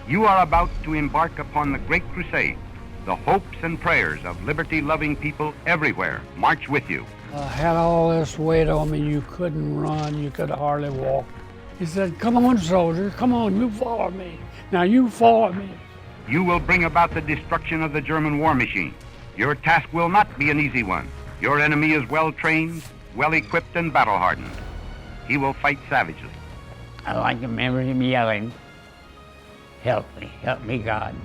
You are about to embark upon the great crusade. The hopes and prayers of liberty-loving people everywhere march with you. I had all this weight on me. You couldn't run. You could hardly walk. He said, "Come on, soldier. Come on, you follow me. Now you follow me." You will bring about the destruction of the German war machine. Your task will not be an easy one. Your enemy is well-trained, well-equipped, and battle-hardened. He will fight savagely. I like to remember him yelling, help me, God."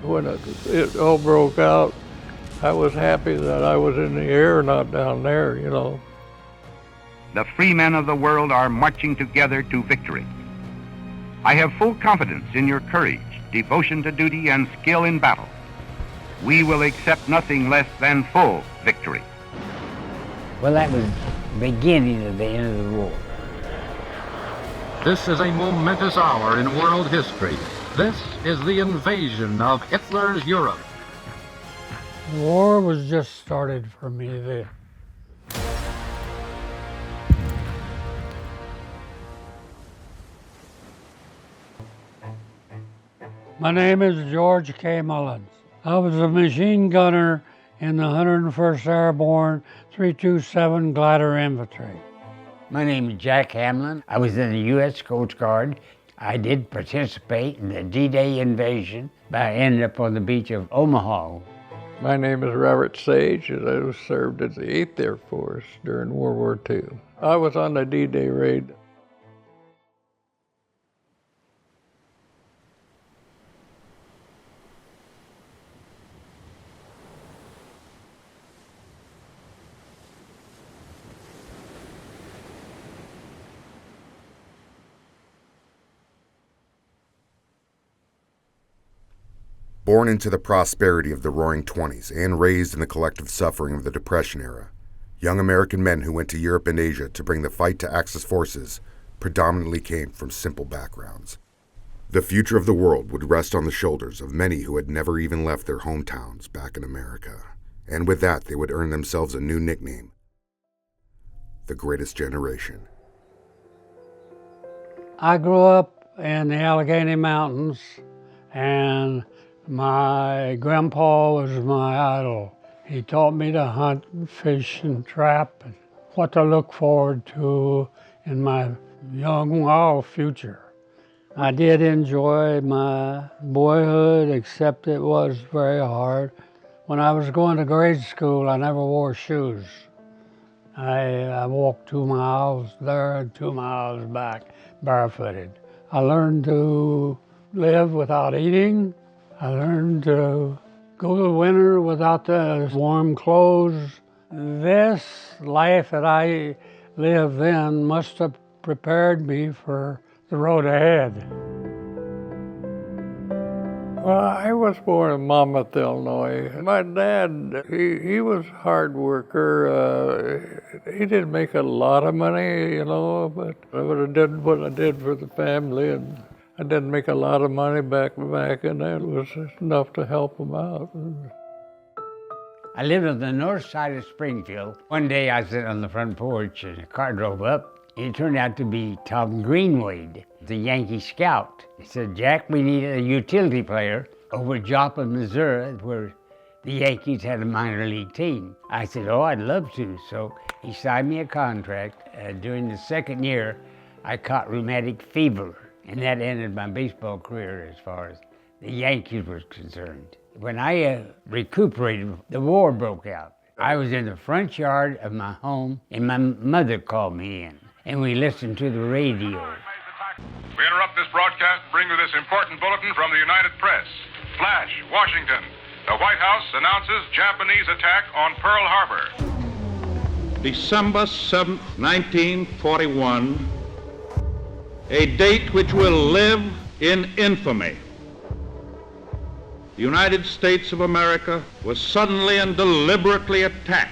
When it all broke out, I was happy that I was in the air, not down there, you know. The free men of the world are marching together to victory. I have full confidence in your courage, devotion to duty, and skill in battle. We will accept nothing less than full victory. Well, that was the beginning of the end of the war. This is a momentous hour in world history. This is the invasion of Hitler's Europe. The war was just started for me then. My name is George K. Mullins. I was a machine gunner in the 101st Airborne 327 Glider Infantry. My name is Jack Hamlin. I was in the U.S. Coast Guard. I did participate in the D-Day invasion, but I ended up on the beach of Omaha. My name is Robert Sage, and I served in the 8th Air Force during World War II. I was on the D-Day raid. Born into the prosperity of the Roaring Twenties and raised in the collective suffering of the Depression era, young American men who went to Europe and Asia to bring the fight to Axis forces predominantly came from simple backgrounds. The future of the world would rest on the shoulders of many who had never even left their hometowns back in America, and with that they would earn themselves a new nickname: the Greatest Generation. I grew up in the Allegheny Mountains, and my grandpa was my idol. He taught me to hunt and fish and trap and what to look forward to in my young, wild future. I did enjoy my boyhood, except it was very hard. When I was going to grade school, I never wore shoes. I walked 2 miles there and 2 miles back, barefooted. I learned to live without eating. I learned to go to the winter without the warm clothes. This life that I lived then must have prepared me for the road ahead. Well, I was born in Monmouth, Illinois. My dad, he was a hard worker. He didn't make a lot of money, you know, but I did what I did for the family, and I didn't make a lot of money back, and that was enough to help them out. I lived on the north side of Springfield. One day I was sitting on the front porch and a car drove up. It turned out to be Tom Greenwade, the Yankee scout. He said, "Jack, we need a utility player over at Joplin, Missouri, where the Yankees had a minor league team." I said, "Oh, I'd love to." So he signed me a contract. During the second year, I caught rheumatic fever, and that ended my baseball career as far as the Yankees were concerned. When I recuperated, the war broke out. I was in the front yard of my home, and my mother called me in, and we listened to the radio. We interrupt this broadcast and bring you this important bulletin from the United Press. Flash, Washington. The White House announces Japanese attack on Pearl Harbor. December 7th, 1941, a date which will live in infamy. The United States of America was suddenly and deliberately attacked.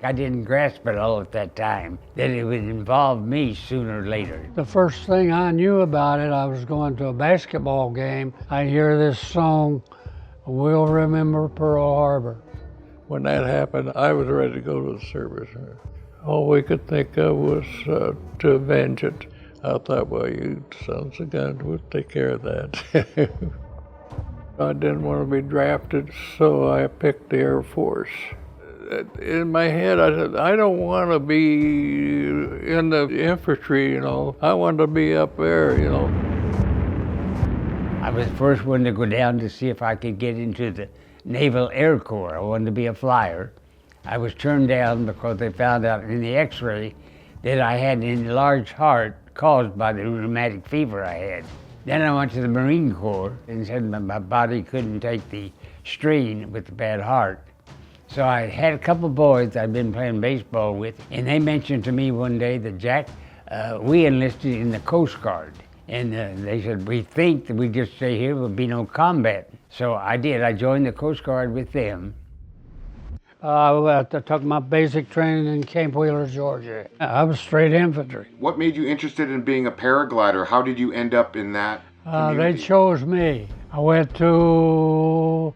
I didn't grasp it all at that time, that it would involve me sooner or later. The first thing I knew about it, I was going to a basketball game. I hear this song, "We'll Remember Pearl Harbor." When that happened, I was ready to go to the service. All we could think of was to avenge it. I thought, well, you sons of guns will take care of that. I didn't want to be drafted, so I picked the Air Force. In my head, I said, I don't want to be in the infantry, you know. I want to be up there, you know. I was the first one to go down to see if I could get into the Naval Air Corps. I wanted to be a flyer. I was turned down because they found out in the x-ray that I had an enlarged heart caused by the rheumatic fever I had. Then I went to the Marine Corps and said my body couldn't take the strain with the bad heart. So I had a couple of boys I'd been playing baseball with, and they mentioned to me one day that, Jack, we enlisted in the Coast Guard. And they said, we think that we just stay here, there'll be no combat. So I did. I joined the Coast Guard with them. I took my basic training in Camp Wheeler, Georgia. I was straight infantry. What made you interested in being a paraglider? How did you end up in that community? They chose me. I went to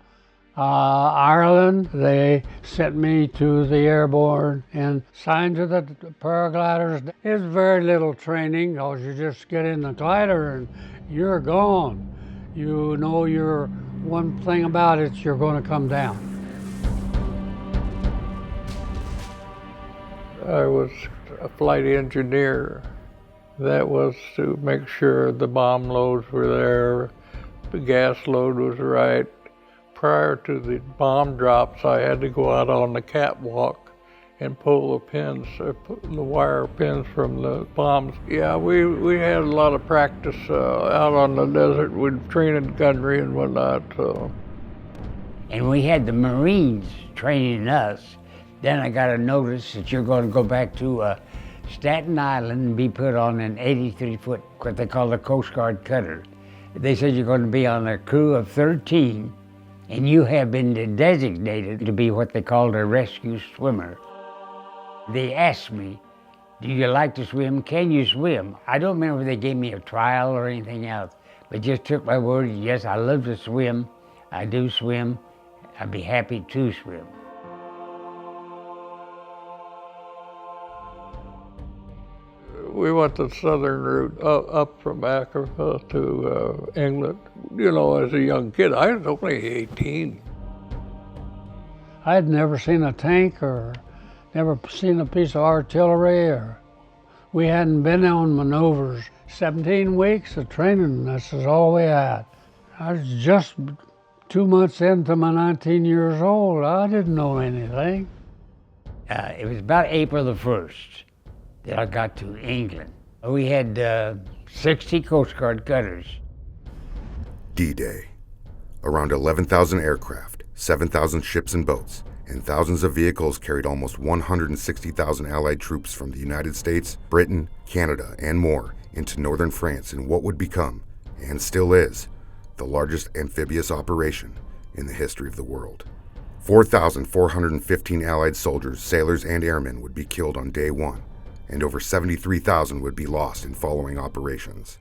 Ireland. They sent me to the airborne and signed to the paragliders. It's very little training because you just get in the glider and you're gone. You know one thing about it, you're going to come down. I was a flight engineer. That was to make sure the bomb loads were there, the gas load was right. Prior to the bomb drops, I had to go out on the catwalk and pull the pins, the wire pins from the bombs. Yeah, we had a lot of practice out on the desert with training gunnery and whatnot. So. And we had the Marines training us. Then I got a notice that you're going to go back to Staten Island and be put on an 83-foot, what they call a Coast Guard cutter. They said you're going to be on a crew of 13, and you have been designated to be what they called a rescue swimmer. They asked me, do you like to swim? Can you swim? I don't remember if they gave me a trial or anything else, but just took my word, yes, I love to swim. I do swim. I'd be happy to swim. We went the southern route up from Africa to England. You know, as a young kid, I was only 18. I had never seen a tank or never seen a piece of artillery, or we hadn't been on maneuvers. 17 weeks of training, this is all we had. I was just 2 months into my 19 years old. I didn't know anything. It was about April the 1st. that I got to England. We had 60 Coast Guard cutters. D-Day. Around 11,000 aircraft, 7,000 ships and boats, and thousands of vehicles carried almost 160,000 Allied troops from the United States, Britain, Canada, and more into northern France in what would become, and still is, the largest amphibious operation in the history of the world. 4,415 Allied soldiers, sailors, and airmen would be killed on day one, and over 73,000 would be lost in following operations.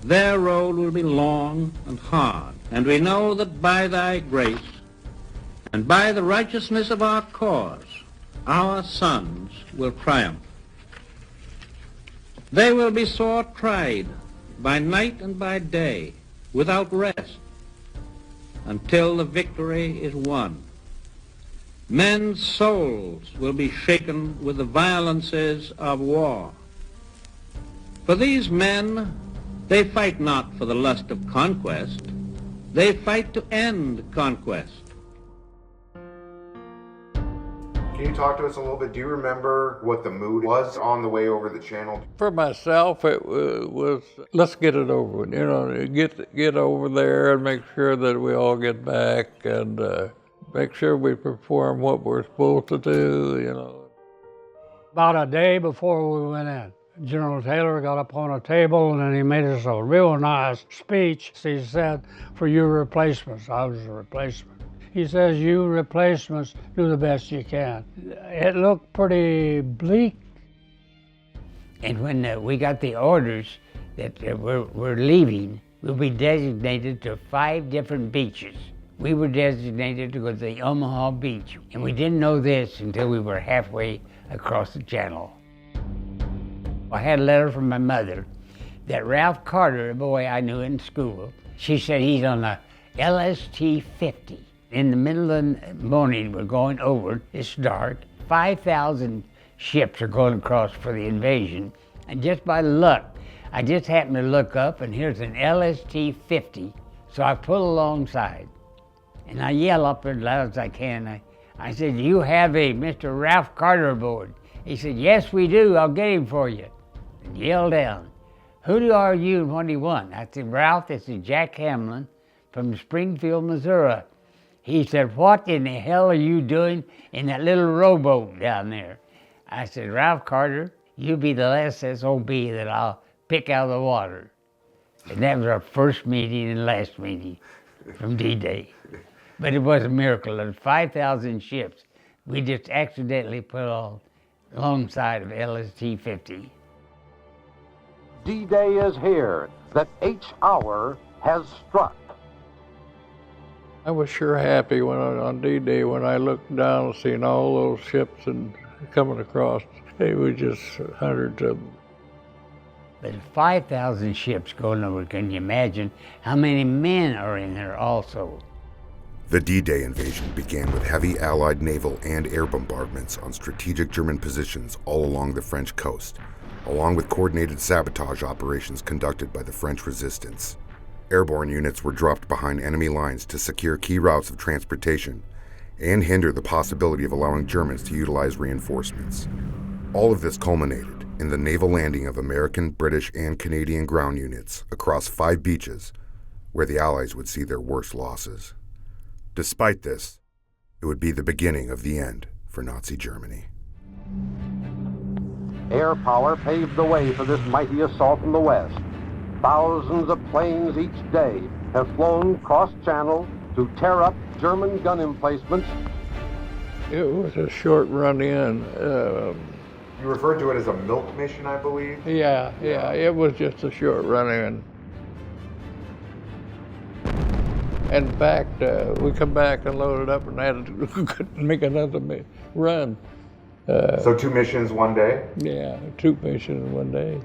Their road will be long and hard, and we know that by thy grace and by the righteousness of our cause, our sons will triumph. They will be sore tried by night and by day, without rest, until the victory is won. Men's souls will be shaken with the violences of war. For these men, they fight not for the lust of conquest. They fight to end conquest. Can you talk to us a little bit? Do you remember what the mood was on the way over the channel? For myself, it was, let's get it over with, you know, get over there and make sure that we all get back and make sure we perform what we're supposed to do, you know. About a day before we went in, General Taylor got up on a table and then he made us a real nice speech. He said, for your replacements, I was a replacement. He says, you replacements, do the best you can. It looked pretty bleak. And when we got the orders that we're leaving, we'll be designated to 5 different beaches. We were designated to go to the Omaha beach, and we didn't know this until we were halfway across the channel. I had a letter from my mother that Ralph Carter, a boy I knew in school, she said he's on a LST-50. In the middle of the morning, we're going over, it's dark, 5,000 ships are going across for the invasion, and just by luck, I just happened to look up and here's an LST-50, so I pull alongside. And I yell up as loud as I can. I said, "You have a Mr. Ralph Carter aboard?" He said, "Yes, we do. I'll get him for you." And yell down, "Who are you and what do you want?" I said, "Ralph, this is Jack Hamlin from Springfield, Missouri." He said, "What in the hell are you doing in that little rowboat down there?" I said, "Ralph Carter, you be the last SOB that I'll pick out of the water." And that was our first meeting and last meeting from D-Day. But it was a miracle. There were 5,000 ships. We just accidentally put all alongside of LST-50. D-Day is here. That H hour has struck. I was sure happy when on D-Day when I looked down and seen all those ships and coming across. It was just hundreds of them. But 5,000 ships going over, can you imagine how many men are in there also? The D-Day invasion began with heavy Allied naval and air bombardments on strategic German positions all along the French coast, along with coordinated sabotage operations conducted by the French resistance. Airborne units were dropped behind enemy lines to secure key routes of transportation and hinder the possibility of allowing Germans to utilize reinforcements. All of this culminated in the naval landing of American, British, and Canadian ground units across 5 beaches where the Allies would see their worst losses. Despite this, it would be the beginning of the end for Nazi Germany. Air power paved the way for this mighty assault in the West. Thousands of planes each day have flown cross-channel to tear up German gun emplacements. It was a short run in. You referred to it as a milk mission, I believe? Yeah, it was just a short run in. And back, we come back and loaded up and had to make another run. So 2 missions one day? Yeah, 2 missions in one day.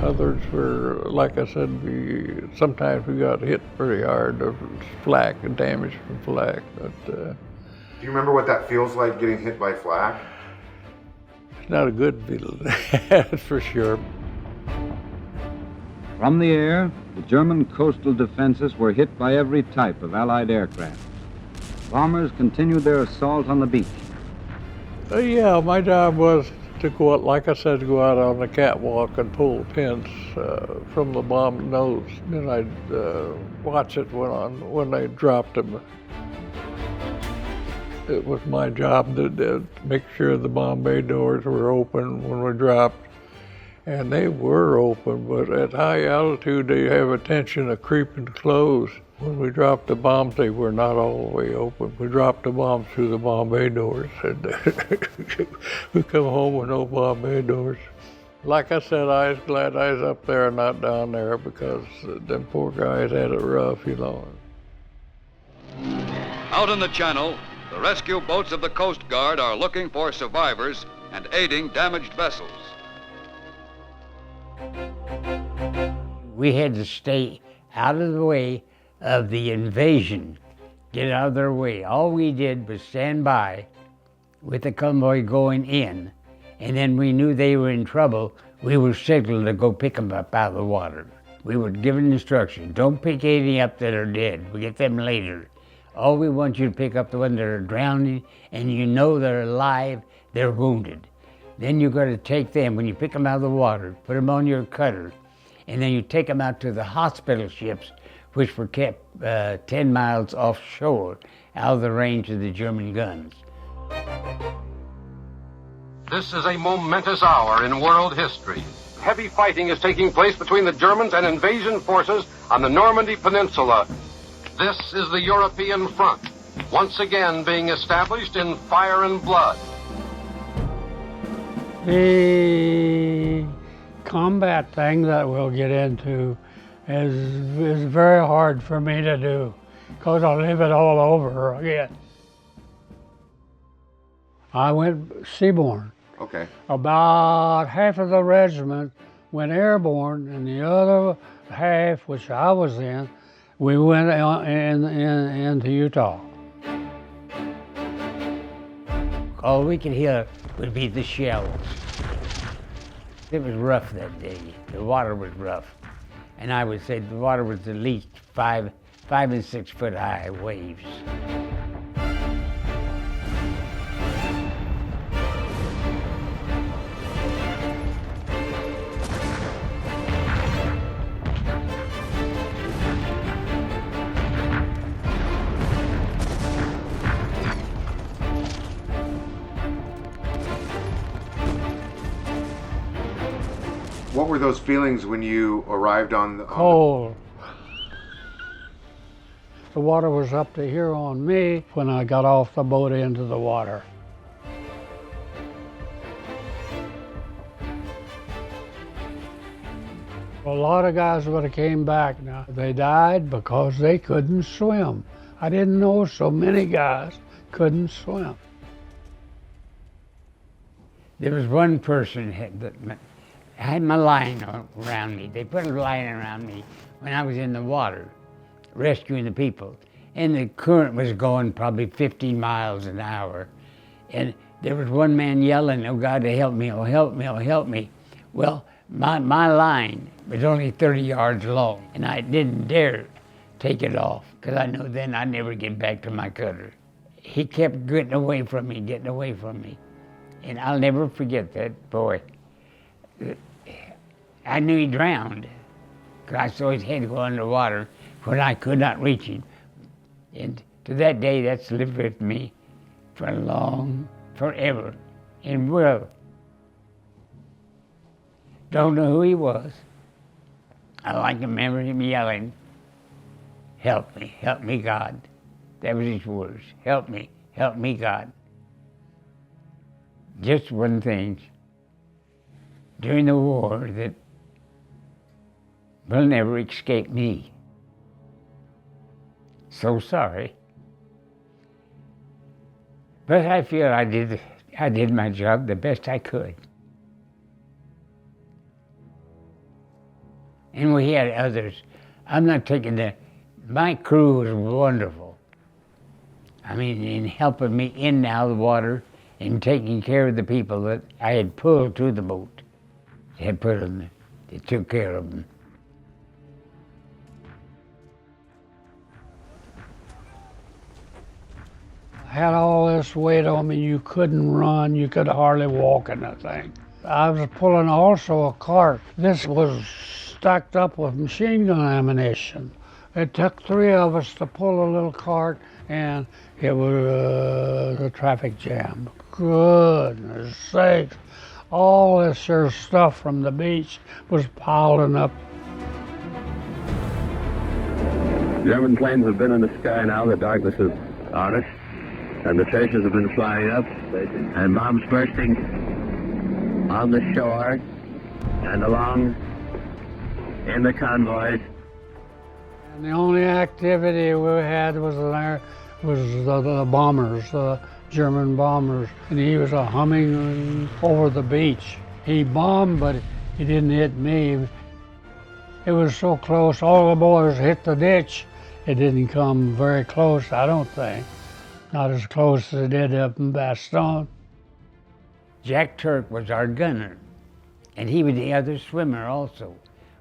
Others were, like I said, sometimes we got hit pretty hard of flak and damage from flak. But do you remember what that feels like, getting hit by flak? It's not a good feeling, that's for sure. From the air, the German coastal defenses were hit by every type of Allied aircraft. Bombers continued their assault on the beach. Yeah, my job was to go out, like I said, to go out on the catwalk and pull pins from the bomb nose. Then I'd watch it when they dropped them. It was my job to make sure the bomb bay doors were open when we dropped. And they were open, but at high altitude, they have a tension of creeping close. When we dropped the bombs, they were not all the way open. We dropped the bombs through the bomb bay doors, and we come home with no bomb bay doors. Like I said, I was glad I was up there and not down there because them poor guys had it rough, you know. Out in the channel, the rescue boats of the Coast Guard are looking for survivors and aiding damaged vessels. We had to stay out of the way of the invasion, get out of their way. All we did was stand by with the convoy going in, and then we knew they were in trouble. We were signaled to go pick them up out of the water. We were given instructions, don't pick any up that are dead, we'll get them later. All we want you to pick up the ones that are drowning, and you know they're alive, they're wounded. Then you've got to take them, when you pick them out of the water, put them on your cutter, and then you take them out to the hospital ships, which were kept 10 miles offshore, out of the range of the German guns. This is a momentous hour in world history. Heavy fighting is taking place between the Germans and invasion forces on the Normandy Peninsula. This is the European front, once again being established in fire and blood. The combat thing that we'll get into is very hard for me to do because I live it all over again. I went seaborne. Okay. About half of the regiment went airborne, and the other half, which I was in, we went into Utah. All we could hear would be the shells. It was rough that day. The water was rough. And I would say the water was at least 5 and 6 foot high waves. What were those feelings when you arrived on the... Cold. The water was up to here on me when I got off the boat into the water. A lot of guys would have came back now. They died because they couldn't swim. I didn't know so many guys couldn't swim. There was one person that had my line around me. They put a line around me when I was in the water, rescuing the people. And the current was going probably 15 miles an hour. And there was one man yelling, "Oh God, to help me, oh help me, oh help me." Well, my line was only 30 yards long, and I didn't dare take it off, because I knew then I'd never get back to my cutter. He kept getting away from me, getting away from me. And I'll never forget that boy. I knew he drowned, because I saw his head go underwater when I could not reach him. And to that day, that's lived with me for forever. And will. Don't know who he was. I can remember him yelling, help me, God." That was his words, help me, God. Just one thing, during the war that will never escape me. So sorry. But I feel I did my job the best I could. And we had others. I'm not taking my crew was wonderful. I mean, in helping me in and out of the water and taking care of the people that I had pulled to the boat. They took care of them. I had all this weight on me, you couldn't run, you could hardly walk in the thing. I was pulling also a cart. This was stacked up with machine gun ammunition. It took 3 of us to pull a little cart, and it was a traffic jam. Goodness sakes. All this here stuff from the beach was piling up. German planes have been in the sky now, the darkness is on us, and the tracers have been flying up, and bombs bursting on the shore and along in the convoys. And the only activity we had was the bombers, the German bombers, and he was humming over the beach. He bombed, but he didn't hit me. It was so close, all the boys hit the ditch. It didn't come very close, I don't think. Not as close as it did up in Bastogne. Jack Turk was our gunner, and he was the other swimmer also.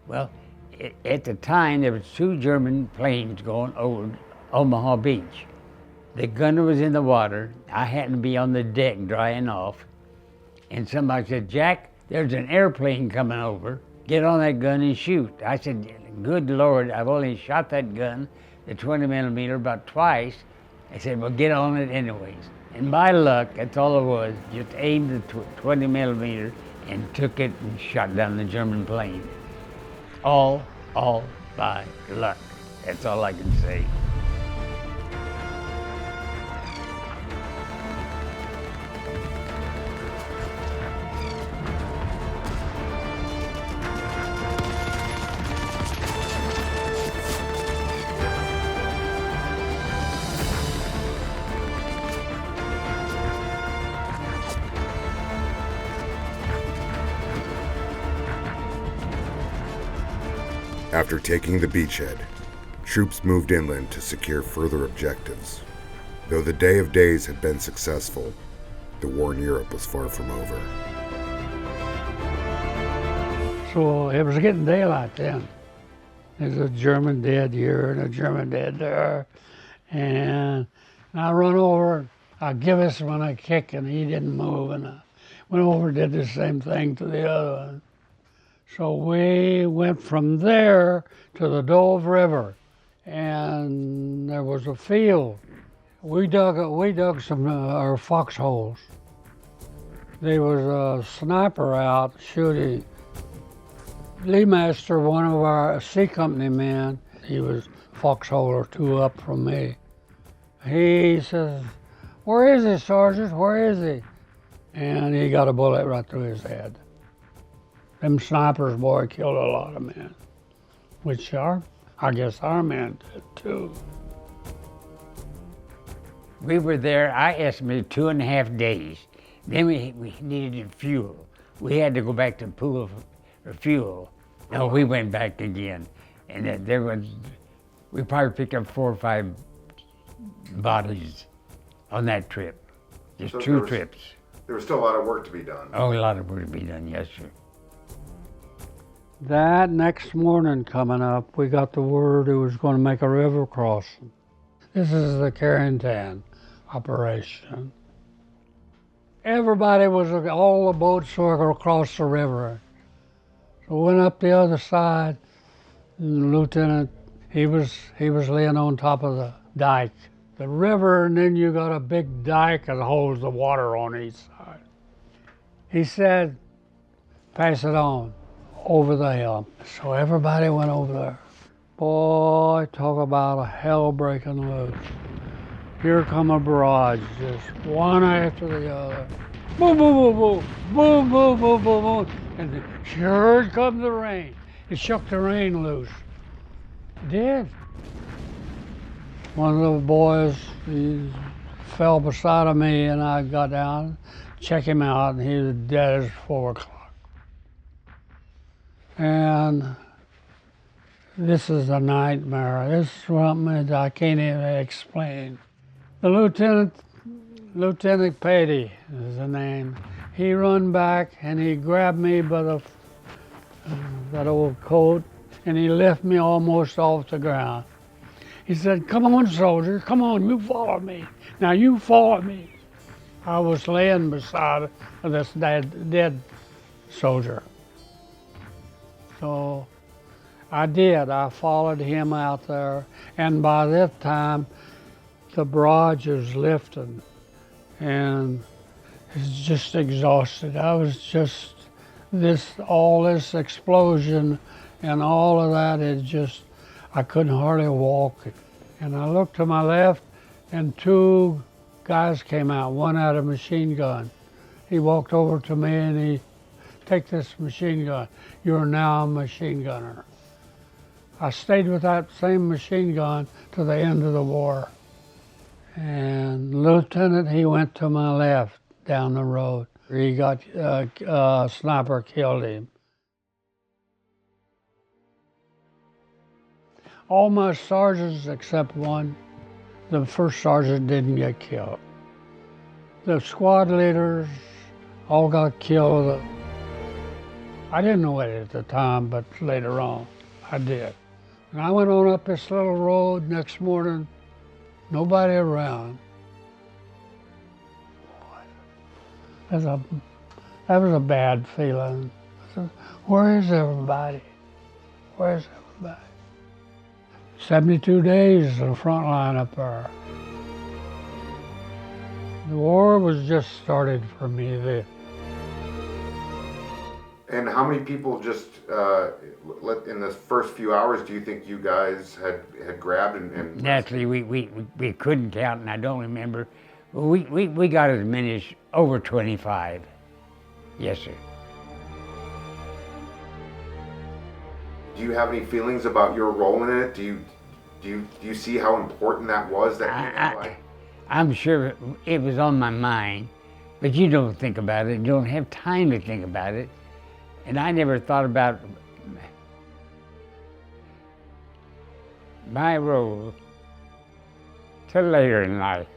Well, at the time, there was 2 German planes going over Omaha Beach. The gunner was in the water. I happened to be on the deck drying off, and somebody said, "Jack, there's an airplane coming over. Get on that gun and shoot." I said, "Good Lord, I've only shot that gun, the 20 millimeter, about twice." I said, "Well, get on it anyways." And by luck, that's all it was, just aimed the 20 millimeter and took it and shot down the German plane. All by luck. That's all I can say. After taking the beachhead, troops moved inland to secure further objectives. Though the day of days had been successful, the war in Europe was far from over. So it was getting daylight then. There's a German dead here and a German dead there. And I run over, I give this one a kick and he didn't move, and I went over and did the same thing to the other one. So we went from there to the Dove River, and there was a field. We dug some our foxholes. There was a sniper out shooting. Lee Master, one of our C Company men, he was foxhole or two up from me. He says, "Where is he, Sergeant? Where is he?" And he got a bullet right through his head. Them snipers, boy, killed a lot of men, which I guess our men did too. We were there, I estimated 2.5 days. Then we needed fuel. We had to go back to the pool for fuel. No, we went back again. And we probably picked up 4 or 5 bodies on that trip. Just so 2 trips. There was still a lot of work to be done. Oh, a lot of work to be done, yes, sir. That next morning coming up, we got the word it was going to make a river crossing. This is the Carrington operation. Everybody all the boats were across the river. So we went up the other side, and the lieutenant, he was laying on top of the dike. The river, and then you got a big dike that holds the water on each side. He said, "Pass it on, over the hill." So everybody went over there. Boy, talk about a hell breaking loose. Here come a barrage, just one after the other. Boom, boom, boom, boom, boom, boom, boom, boom, boom. And sure comes the rain. It shook the rain loose. It did. One of the boys, he fell beside of me, and I got down, check him out, and he was dead as 4 o'clock. And this is a nightmare. This is something that I can't even explain. The Lieutenant Patey is the name. He run back and he grabbed me by that old coat, and he lifted me almost off the ground. He said, "Come on, soldier, come on, you follow me. Now you follow me." I was laying beside this dead soldier. So I did. I followed him out there, and by that time, the barrage was lifting, and it's just exhausted. I was just all this explosion and all of that. I couldn't hardly walk. And I looked to my left, and 2 guys came out. One had a machine gun. He walked over to me and he, "Take this machine gun. You're now a machine gunner." I stayed with that same machine gun to the end of the war. And Lieutenant, he went to my left down the road. He got, a sniper killed him. All my sergeants except one, the first sergeant didn't get killed. The squad leaders all got killed. I didn't know it at the time, but later on, I did. And I went on up this little road next morning, nobody around. Boy, that was a bad feeling. I said, "Where is everybody? Where's everybody?" 72 days in the front line up there. The war was just started for me then. And how many people just, in the first few hours, do you think you guys had grabbed and Naturally, we couldn't count, and I don't remember. We got as many as over 25. Yes, sir. Do you have any feelings about your role in it? Do you see how important that was? I'm sure it was on my mind, but you don't think about it. You don't have time to think about it. And I never thought about my role till later in life.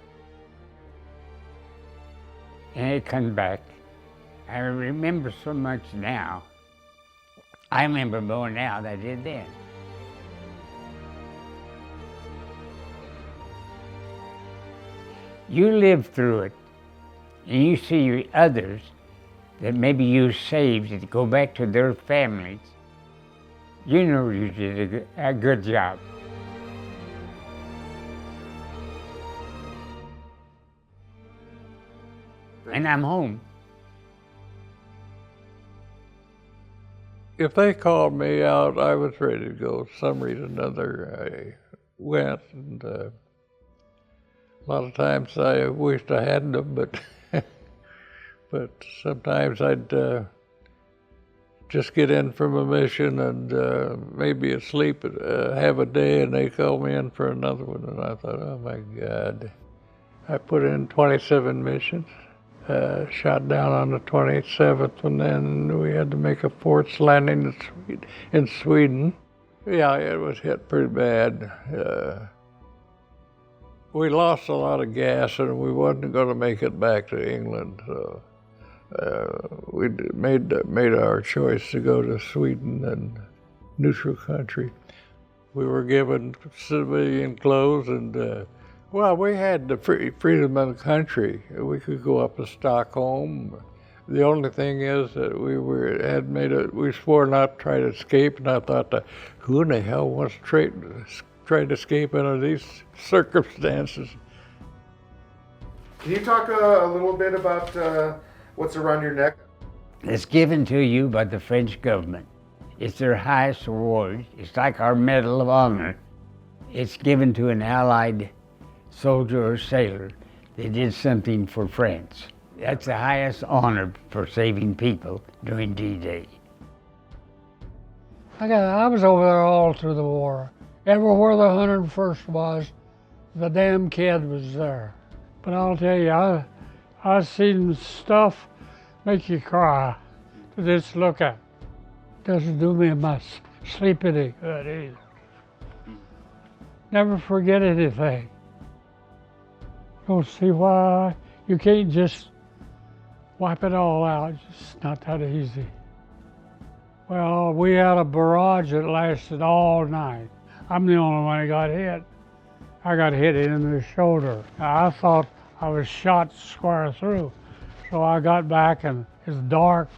And it comes back. I remember so much now. I remember more now than I did then. You live through it, and you see others that maybe you saved to go back to their families. You know you did a good job. And I'm home. If they called me out, I was ready to go. For some reason or another, I went, and a lot of times I wished I hadn't have, but sometimes I'd just get in from a mission and maybe asleep, have a day, and they call me in for another one, and I thought, oh my God. I put in 27 missions. Shot down on the 27th, and then we had to make a forced landing in Sweden. Yeah, it was hit pretty bad. We lost a lot of gas, and we wasn't going to make it back to England. So we made our choice to go to Sweden and neutral country. We were given civilian clothes, and well, we had the freedom of the country. We could go up to Stockholm. The only thing is that we swore not to try to escape, and I thought, who in the hell wants to try to escape under these circumstances? Can you talk a little bit about what's around your neck? It's given to you by the French government. It's their highest award. It's like our Medal of Honor. It's given to an Allied soldier or sailor that did something for France. That's the highest honor for saving people during D-Day. I was over there all through the war. Everywhere the 101st was, the damn kid was there. But I'll tell you, I've seen stuff make you cry to just look at. Doesn't do me much sleep any good either. Never forget anything. Don't see why you can't just wipe it all out. It's not that easy. Well, we had a barrage that lasted all night. I'm the only one that got hit. I got hit in the shoulder. I thought I was shot square through. So I got back, and it's dark,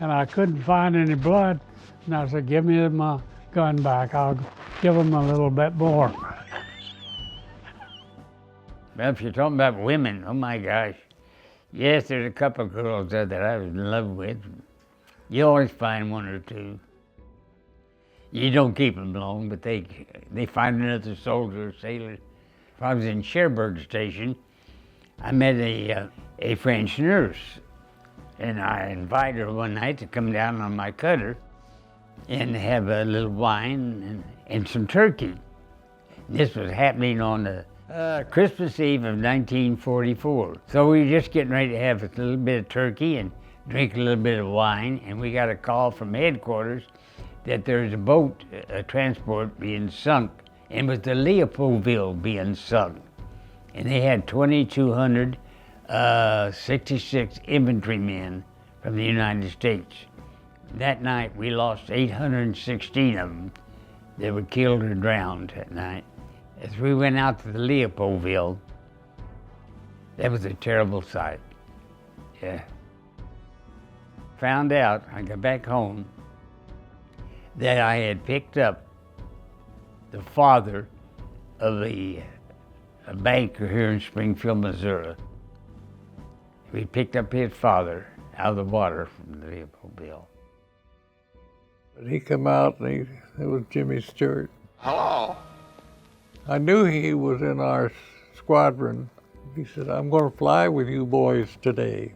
and I couldn't find any blood. And I said, give me my gun back. I'll give them a little bit more. Well, if you're talking about women, oh my gosh. Yes, there's a couple of girls there that I was in love with. You always find one or two. You don't keep them long, but they find another soldier or sailor. If I was in Cherbourg Station, I met a French nurse, and I invited her one night to come down on my cutter and have a little wine and some turkey. This was happening on the Christmas Eve of 1944. So we were just getting ready to have a little bit of turkey and drink a little bit of wine, and we got a call from headquarters that there's a boat, a transport being sunk, and it was the Leopoldville being sunk. And they had 2,266 infantrymen from the United States. That night we lost 816 of them that were killed or drowned that night. As we went out to the Leopoldville, that was a terrible sight. Yeah. Found out, I got back home, that I had picked up the father of a banker here in Springfield, Missouri. We picked up his father out of the water from the Leopoldville. He come out, and it was Jimmy Stewart. Hello. I knew he was in our squadron. He said, I'm going to fly with you boys today.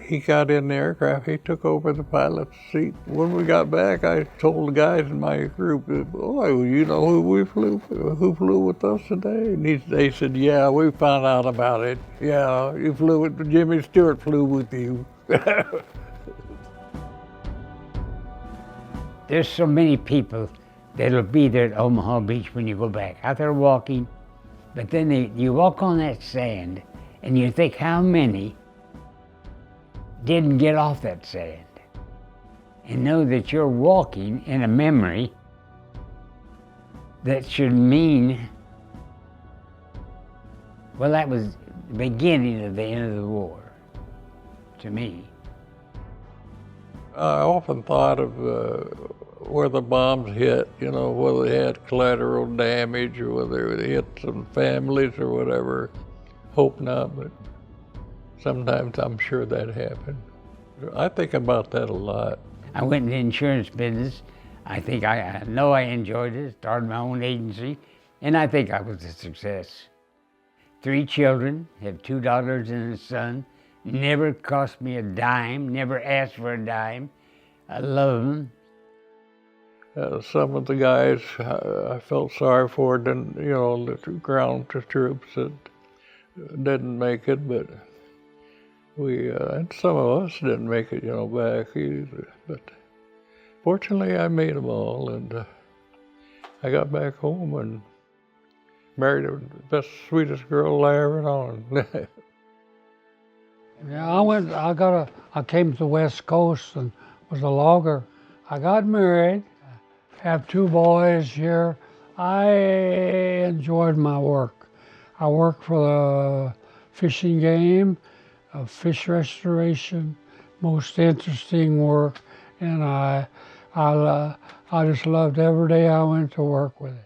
He got in the aircraft, he took over the pilot's seat. When we got back, I told the guys in my group, boy, you know who flew with us today? And they said, yeah, we found out about it. Yeah, Jimmy Stewart flew with you. There's so many people that'll be there at Omaha Beach when you go back. Out there walking, but then you walk on that sand and you think how many didn't get off that sand, and know that you're walking in a memory that should mean, well, that was the beginning of the end of the war, to me. I often thought of where the bombs hit, you know, whether they had collateral damage or whether it hit some families or whatever. Hope not, but sometimes I'm sure that happened. I think about that a lot. I went in the insurance business. I know I enjoyed it, started my own agency, and I think I was a success. 3 children, have 2 daughters and a son, never cost me a dime, never asked for a dime. I love them. Some of the guys I felt sorry for, didn't, you know, the ground troops that didn't make it, but and some of us didn't make it, you know, back either. But fortunately, I made them all, and I got back home and married the best, sweetest girl I ever known. Yeah, I came to the West Coast and was a logger. I got married, have 2 boys here. I enjoyed my work. I worked for the fishing game, fish restoration, most interesting work, and I just loved every day I went to work with it.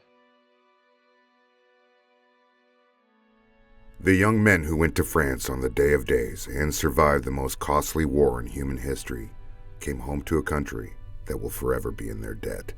The young men who went to France on the Day of Days and survived the most costly war in human history came home to a country that will forever be in their debt.